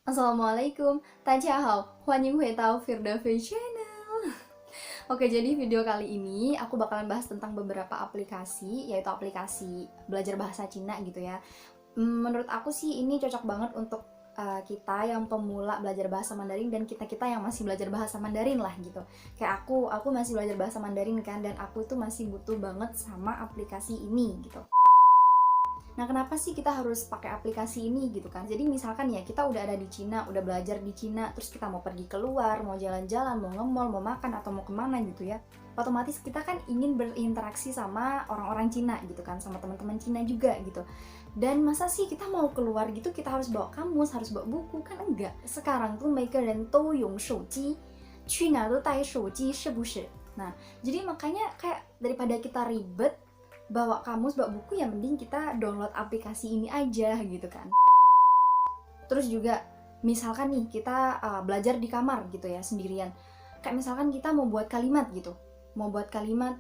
Assalamualaikum, 大家好，欢迎回到 Firdaus Channel. Oke, jadi video kali ini aku bakalan bahas tentang beberapa aplikasi, yaitu aplikasi belajar bahasa Cina gitu ya. Menurut aku sih ini cocok banget untuk kita yang pemula belajar bahasa Mandarin dan kita-kita yang masih belajar bahasa Mandarin lah gitu. Kayak aku masih belajar bahasa Mandarin kan, dan aku tuh masih butuh banget sama aplikasi ini gitu. Nah, kenapa sih kita harus pakai aplikasi ini gitu kan? Jadi misalkan ya kita udah ada di Cina, udah belajar di Cina, terus kita mau pergi keluar, mau jalan-jalan, mau nge-mall, mau makan atau mau kemana gitu ya. Otomatis kita kan ingin berinteraksi sama orang-orang Cina gitu kan, sama teman-teman Cina juga gitu. Dan masa sih kita mau keluar gitu kita harus bawa kamus, harus bawa buku? Kan enggak. Sekarang tuh 每个人都用手机，去哪都带手机，是不是？ Nah, jadi makanya kayak daripada kita ribet bawa kamus, bawa buku, yang mending kita download aplikasi ini aja gitu kan. Terus juga misalkan nih kita belajar di kamar gitu ya sendirian. Kayak misalkan kita mau buat kalimat gitu. Mau buat kalimat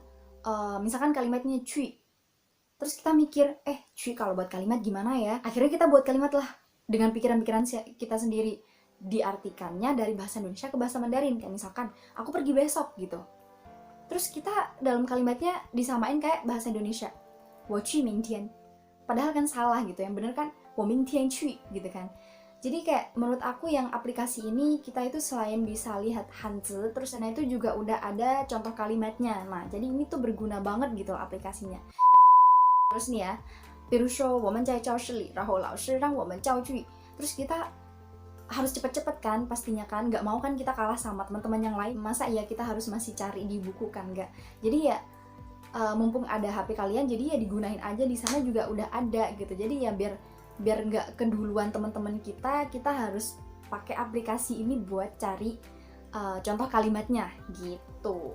misalkan kalimatnya cuy. Terus kita mikir, cuy kalau buat kalimat gimana ya? Akhirnya kita buat kalimat lah dengan pikiran-pikiran kita sendiri. Diartikannya dari bahasa Indonesia ke bahasa Mandarin. Kayak misalkan aku pergi besok gitu. Terus kita dalam kalimatnya disamain kayak bahasa Indonesia, 我去明天. Padahal kan salah gitu, yang bener kan 我明天去gitu kan. Jadi kayak menurut aku yang aplikasi ini kita itu selain bisa lihat Hanzi, terus karena itu juga udah ada contoh kalimatnya. Nah, jadi ini tuh berguna banget gitu aplikasinya. Terus nih ya, 比如说我们在教室里，然后老师让我们造句. Terus kita harus cepet-cepet kan pastinya kan, nggak mau kan kita kalah sama teman-teman yang lain. Masa iya kita harus masih cari di buku kan, nggak. Jadi ya mumpung ada HP kalian, jadi ya digunain aja, di sana juga udah ada gitu. Jadi ya biar nggak keduluan teman-teman kita harus pakai aplikasi ini buat cari contoh kalimatnya gitu.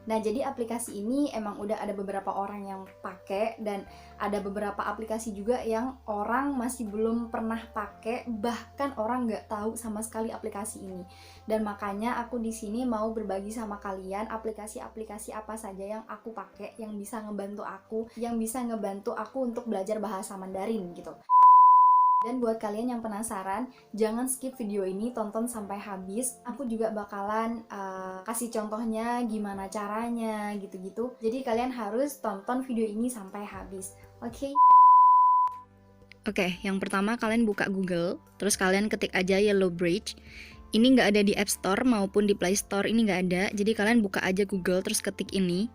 Nah, jadi aplikasi ini emang udah ada beberapa orang yang pakai, dan ada beberapa aplikasi juga yang orang masih belum pernah pakai, bahkan orang nggak tahu sama sekali aplikasi ini. Dan makanya aku di sini mau berbagi sama kalian aplikasi-aplikasi apa saja yang aku pakai, yang bisa ngebantu aku untuk belajar bahasa Mandarin gitu. Dan buat kalian yang penasaran, jangan skip video ini, tonton sampai habis. Aku juga bakalan kasih contohnya gimana caranya gitu-gitu. Jadi kalian harus tonton video ini sampai habis. Oke? Oke, yang pertama kalian buka Google, terus kalian ketik aja Yellow Bridge. Ini nggak ada di App Store maupun di Play Store, ini nggak ada. Jadi kalian buka aja Google, terus ketik ini.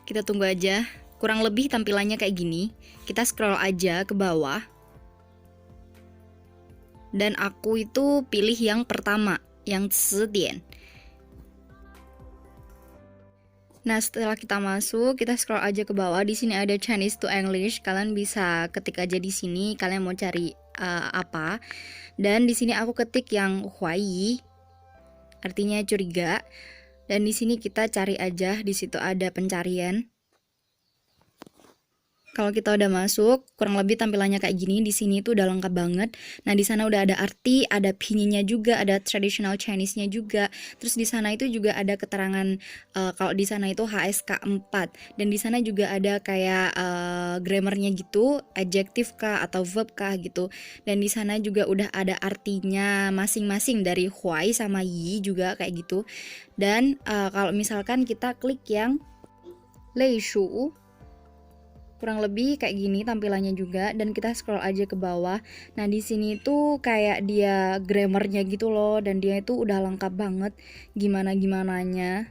Kita tunggu aja, kurang lebih tampilannya kayak gini. Kita scroll aja ke bawah. Dan aku itu pilih yang pertama, yang Cidian. Nah, setelah kita masuk, kita scroll aja ke bawah. Di sini ada Chinese to English. Kalian bisa ketik aja di sini. Kalian mau cari apa? Dan di sini aku ketik yang Huai, artinya curiga. Dan di sini kita cari aja. Di situ ada pencarian. Kalau kita udah masuk, kurang lebih tampilannya kayak gini. Di sini tuh udah lengkap banget. Nah, di sana udah ada arti, ada pinyinya juga, ada traditional Chinese-nya juga. Terus di sana itu juga ada keterangan kalau di sana itu HSK 4. Dan di sana juga ada kayak grammarnya gitu, adjektif kah atau verb kah gitu. Dan di sana juga udah ada artinya masing-masing dari huai sama yi juga kayak gitu. Dan kalau misalkan kita klik yang lei shu, kurang lebih kayak gini tampilannya juga, dan kita scroll aja ke bawah. Nah, di sini tuh kayak dia grammarnya gitu loh, dan dia itu udah lengkap banget gimana-gimananya.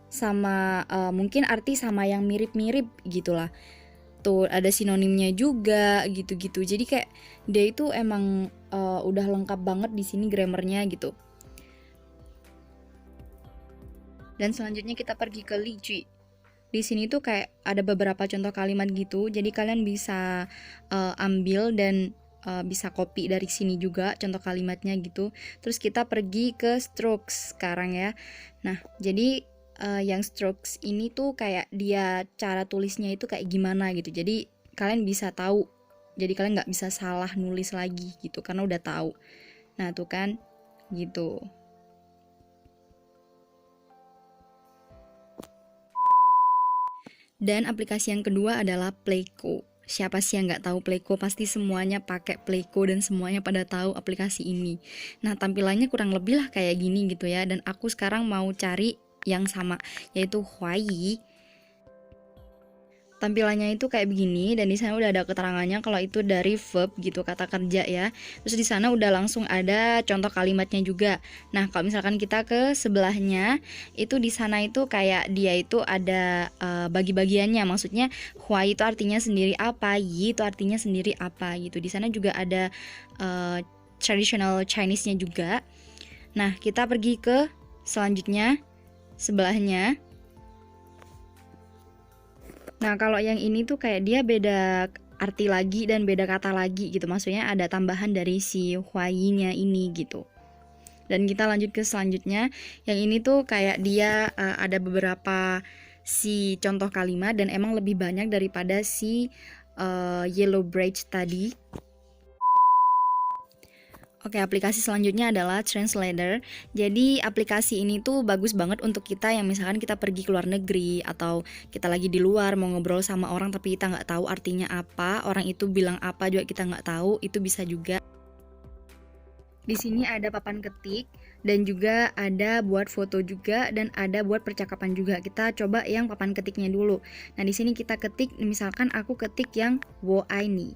Sama mungkin arti sama yang mirip-mirip gitulah. Tuh ada sinonimnya juga gitu-gitu. Jadi kayak dia itu emang udah lengkap banget di sini grammarnya gitu. Dan selanjutnya kita pergi ke Liji. Di sini tuh kayak ada beberapa contoh kalimat gitu, jadi kalian bisa ambil dan bisa copy dari sini juga contoh kalimatnya gitu. Terus kita pergi ke strokes sekarang ya. Nah, jadi yang strokes ini tuh kayak dia cara tulisnya itu kayak gimana gitu, jadi kalian bisa tahu, jadi kalian nggak bisa salah nulis lagi gitu karena udah tahu. Nah, tuh kan gitu. Dan aplikasi yang kedua adalah Playko. Siapa sih yang nggak tahu Playko? Pasti semuanya pakai Playko dan semuanya pada tahu aplikasi ini. Nah, tampilannya kurang lebih lah kayak gini gitu ya. Dan aku sekarang mau cari yang sama, yaitu Huai. Tampilannya itu kayak begini, dan di sana udah ada keterangannya kalau itu dari verb gitu, kata kerja ya. Terus di sana udah langsung ada contoh kalimatnya juga. Nah, kalau misalkan kita ke sebelahnya, itu di sana itu kayak dia itu ada bagi-bagiannya. Maksudnya Huai itu artinya sendiri apa, Yi itu artinya sendiri apa gitu. Di sana juga ada traditional Chinese-nya juga. Nah, kita pergi ke selanjutnya, sebelahnya. Nah, kalau yang ini tuh kayak dia beda arti lagi dan beda kata lagi gitu. Maksudnya ada tambahan dari si Huai-nya ini gitu. Dan kita lanjut ke selanjutnya. Yang ini tuh kayak dia ada beberapa si contoh kalimat dan emang lebih banyak daripada si Yellow Bridge tadi. Oke, aplikasi selanjutnya adalah Translator. Jadi aplikasi ini tuh bagus banget untuk kita yang misalkan kita pergi ke luar negeri atau kita lagi di luar mau ngobrol sama orang tapi kita nggak tahu artinya apa, orang itu bilang apa juga kita nggak tahu, itu bisa juga. Di sini ada papan ketik dan juga ada buat foto juga dan ada buat percakapan juga. Kita coba yang papan ketiknya dulu. Nah, di sini kita ketik, misalkan aku ketik yang wo ai ni.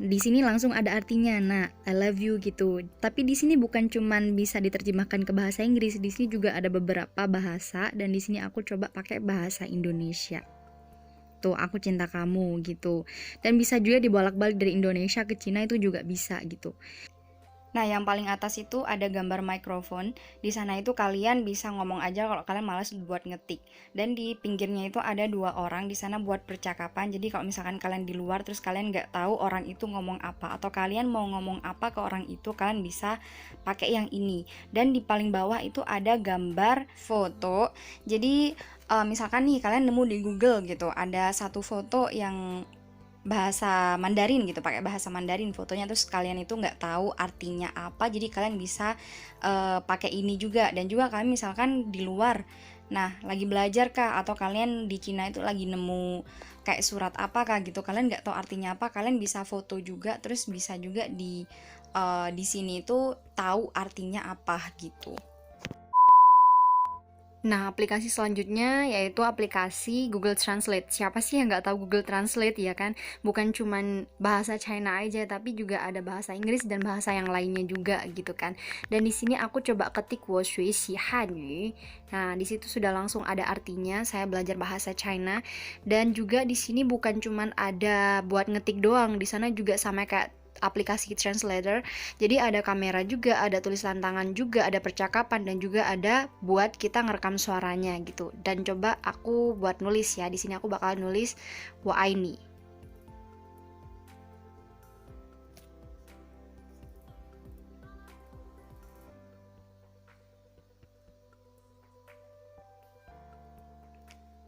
Di sini langsung ada artinya. Nah, I love you gitu. Tapi di sini bukan cuman bisa diterjemahkan ke bahasa Inggris, di sini juga ada beberapa bahasa dan di sini aku coba pakai bahasa Indonesia. Tuh, aku cinta kamu gitu. Dan bisa juga dibolak-balik dari Indonesia ke Cina, itu juga bisa gitu. Nah, yang paling atas itu ada gambar mikrofon. Di sana itu kalian bisa ngomong aja kalau kalian malas buat ngetik. Dan di pinggirnya itu ada 2 orang di sana buat percakapan. Jadi kalau misalkan kalian di luar terus kalian nggak tahu orang itu ngomong apa atau kalian mau ngomong apa ke orang itu, kalian bisa pakai yang ini. Dan di paling bawah itu ada gambar foto. Jadi misalkan nih kalian nemu di Google gitu, ada satu foto yang bahasa Mandarin gitu, pakai bahasa Mandarin fotonya, terus kalian itu nggak tahu artinya apa, jadi kalian bisa pakai ini juga. Dan juga kalian misalkan di luar, nah lagi belajar kah, atau kalian di Cina itu lagi nemu kayak surat apa kah gitu, kalian nggak tahu artinya apa, kalian bisa foto juga, terus bisa juga di sini itu tahu artinya apa gitu. Nah, aplikasi selanjutnya yaitu aplikasi Google Translate. Siapa sih yang nggak tahu Google Translate ya kan? Bukan cuman bahasa China aja, tapi juga ada bahasa Inggris dan bahasa yang lainnya juga gitu kan. Dan di sini aku coba ketik 我学习汉语. Nah, di situ sudah langsung ada artinya, saya belajar bahasa China. Dan juga di sini bukan cuman ada buat ngetik doang, di sana juga sama kayak aplikasi Translator. Jadi ada kamera juga, ada tulisan tangan juga, ada percakapan dan juga ada buat kita ngerekam suaranya gitu. Dan coba aku buat nulis ya. Di sini aku bakal nulis wa aini.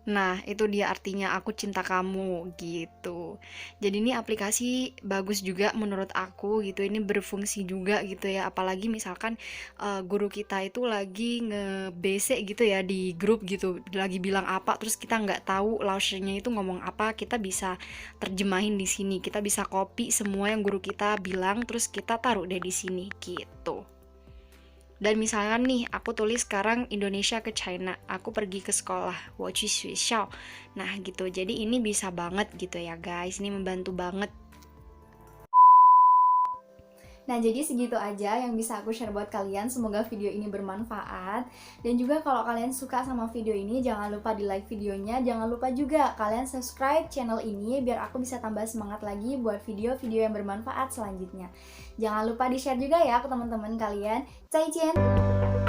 Nah, itu dia artinya aku cinta kamu gitu. Jadi ini aplikasi bagus juga menurut aku gitu. Ini berfungsi juga gitu ya. Apalagi misalkan guru kita itu lagi nge-BC gitu ya di grup gitu. Lagi bilang apa terus kita nggak tahu lausnya itu ngomong apa, kita bisa terjemahin di sini. Kita bisa copy semua yang guru kita bilang terus kita taruh deh di sini gitu. Dan misalkan nih, aku tulis sekarang Indonesia ke China, aku pergi ke sekolah, 我去学校. Nah gitu, jadi ini bisa banget gitu ya guys, ini membantu banget. Nah, jadi segitu aja yang bisa aku share buat kalian. Semoga video ini bermanfaat. Dan juga kalau kalian suka sama video ini, jangan lupa di like videonya. Jangan lupa juga kalian subscribe channel ini biar aku bisa tambah semangat lagi buat video-video yang bermanfaat selanjutnya. Jangan lupa di share juga ya ke teman-teman kalian. 再见!